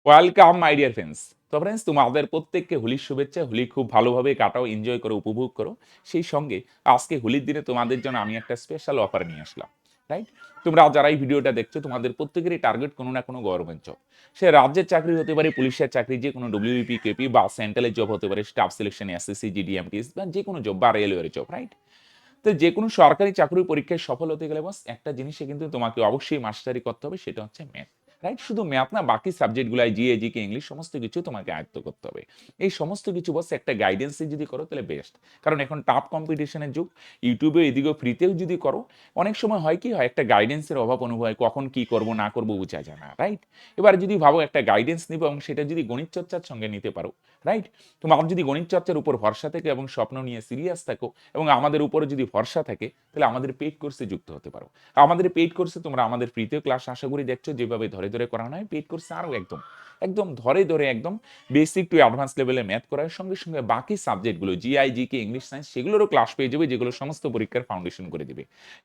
Welcome my dear friends. তো friends, তোমাদের প্রত্যেককে হোলির শুভেচ্ছা। হোলি খুব ভালোভাবে কাটাও, এনজয় করো, উপভোগ করো। সেই সঙ্গে আজকে হোলির দিনে তোমাদের জন্য আমি একটা স্পেশাল অফার নিয়ে আসলাম। রাইট? তোমরা যারা এই ভিডিওটা দেখছো, তোমাদের প্রত্যেকেরই টার্গেট কোনো না কোনো গভর্নমেন্ট জব। সে রাজ্যের চাকরি হতে পারে, পুলিশের চাকরি, যে কোনো ডব্লিউপি কেপি বা সেন্ট্রালের জব হতে পারে, স্টাফ সিলেকশন, এসএসসি, জিডিএমটিস বা যে কোনো জব বা রেলওয়ের জব। রাইট? তো যে কোনো সরকারি চাকরির পরীক্ষায় সফল হতে গেলে বস একটা জিনিসে কিন্তু তোমাকে অবশ্যই মাস্টারি করতে হবে, সেটা হচ্ছে ম্যাথ। রাইট? শুধু ম্যাথ না, বাকি সাবজেক্টগুলাই জিএ, জিকে, ইংলিশ সমস্ত কিছু তোমাকে আয়ত্ত করতে হবে। এই সমস্ত কিছু বস একটা গাইডেন্সে যদি করো তাহলে বেস্ট। কারণ এখন টাফ কম্পিটিশনের যুগ। ইউটিউবে এদিকেও ফ্রিতেও যদি করো, অনেক সময় হয় কি হয়, একটা গাইডেন্সের অভাব অনুভব হয়, কখন কি করব না করব বোঝা যায় না। রাইট? এবার যদি ভাবো একটা গাইডেন্স নিবে এবং সেটা যদি গণিত চর্চার সঙ্গে নিতে পারো, রাইট? তোমার যদি গণিত চর্চার উপর ভরসা থাকে এবং স্বপ্ন নিয়ে সিরিয়াস থাকো এবং আমাদের উপরে যদি ভরসা থাকে, তাহলে আমাদের পেইড কোর্সে যুক্ত হতে পারো। আমাদের পেইড কোর্সে তোমরা আমাদের ফ্রিতে ক্লাস আশা করি দেখছো, যেভাবে ধরে ধরে করানো হয়। পেইড কোর্সে আরও একদম একদম ধরে ধরে একদম বেসিক টু অ্যাডভান্স লেভেলে ম্যাথ করার সঙ্গে সঙ্গে বাকি সাবজেক্টগুলো জিআই, জিকে, ইংলিশ, সায়েন্স সেগুলোরও ক্লাস পেয়ে যাবে, যেগুলো সমস্ত পরীক্ষার ফাউন্ডেশন করে দিবে।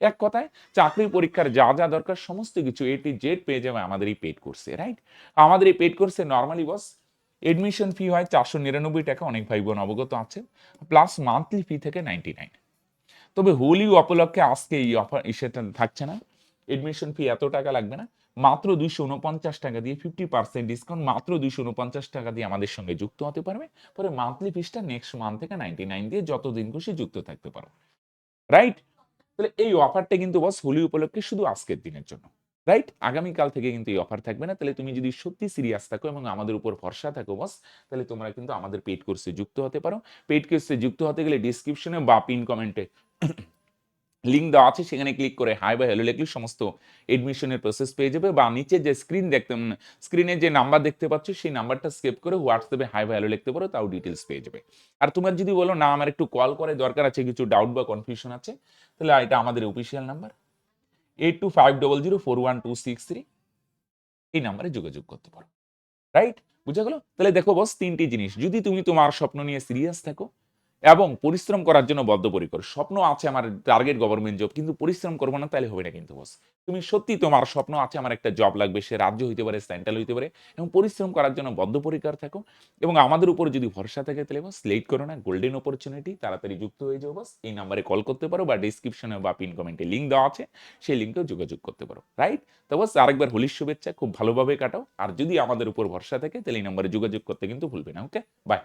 এক কথায় চাকরি পরীক্ষার যা যা দরকার সমস্ত কিছু এ টু জেড পেয়ে যাবে আমাদের এই পেইড কোর্সে। রাইট? আমাদের এই পেইড কোর্সে নর্মালি বস এডমিশন ফি হয় 499 টাকা, অনেক ভাই বোন অবগত আছেন, প্লাস মান্থলি ফি থেকে 99। তবে হোলি উপলক্ষে আজকে এই অফার সেটা থাকছে না। এডমিশন ফি এত টাকা লাগবে না, মাত্র 249 টাকা দিয়ে 50% ডিসকাউন্ট, মাত্র 249 টাকা দিয়ে আমাদের সঙ্গে যুক্ত হতে পারবে। পরে মান্থলি ফিসটা নেক্সট মান্থ থেকে 99 দিয়ে যতদিন খুশি যুক্ত থাকতে পারো। রাইট? তাহলে এই অফারটা কিন্তু বস হোলি উপলক্ষে শুধু আজকের দিনের জন্য। রাইট? আগামীকাল থেকে কিন্তু এই অফার থাকবে না। তাহলে তুমি যদি সত্যি সিরিয়াস থাকো এবং আমাদের উপর ভরসা থাকো বস, তাহলে তোমরা কিন্তু আমাদের পেইড কোর্সে যুক্ত হতে পারো। পেইড কোর্সে যুক্ত হতে গেলে ডেসক্রিপশনে বা পিন কমেন্টে লিঙ্ক দেওয়া আছে, সেখানে ক্লিক করে হাই বা হ্যালো লিখলে সমস্ত এডমিশনের প্রসেস পেয়ে যাবে, বা নিচে যে স্ক্রিনে যে নাম্বার দেখতে পাচ্ছ সেই নাম্বারটা স্কেপ করে হোয়াটসঅ্যাপে হাই বা হ্যালো লিখতে পারো, তাও ডিটেলস পেয়ে যাবে। আর তোমার যদি বলো না আমার একটু কল করে দরকার আছে, কিছু ডাউট বা কনফিউশন আছে, তাহলে এটা আমাদের অফিসিয়াল নাম্বার 8250041263, এই নাম্বারে যোগাযোগ করতে পারো। রাইট? বুঝা গেল? তাহলে দেখো বস, তিনটি জিনিস যদি তুমি তোমার স্বপ্ন নিয়ে সিরিয়াস থাকো এবং পরিশ্রম করার জন্য বদ্ধপরিকর। স্বপ্ন আছে আমার টার্গেট গভর্নমেন্ট জব, কিন্তু পরিশ্রম করবো না, তাহলে হবে না কিন্তু বস। তুমি সত্যি তোমার স্বপ্ন আছে আমার একটা জব লাগবে, সে রাজ্য হইতে পারে, সেন্ট্রাল হইতে পারে, এবং পরিশ্রম করার জন্য বদ্ধপরিকর থাকো এবং আমাদের উপর যদি ভরসা থাকে, তাহলে বস লেট করো না, গোল্ডেন অপরচুনিটি, তাড়াতাড়ি যুক্ত হয়ে যাও বস। এই নাম্বারে কল করতে পারো বা ডিসক্রিপশনে বা পিন কমেন্টে লিঙ্ক দেওয়া আছে, সেই লিঙ্কেও যোগাযোগ করতে পারো। রাইট? তো বস আরেকবার হোলির শুভেচ্ছা, খুব ভালোভাবে কাটাও। আর যদি আমাদের উপর ভরসা থাকে তাহলে এই নাম্বারে যোগাযোগ করতে কিন্তু ভুলবে না। ওকে, বাই।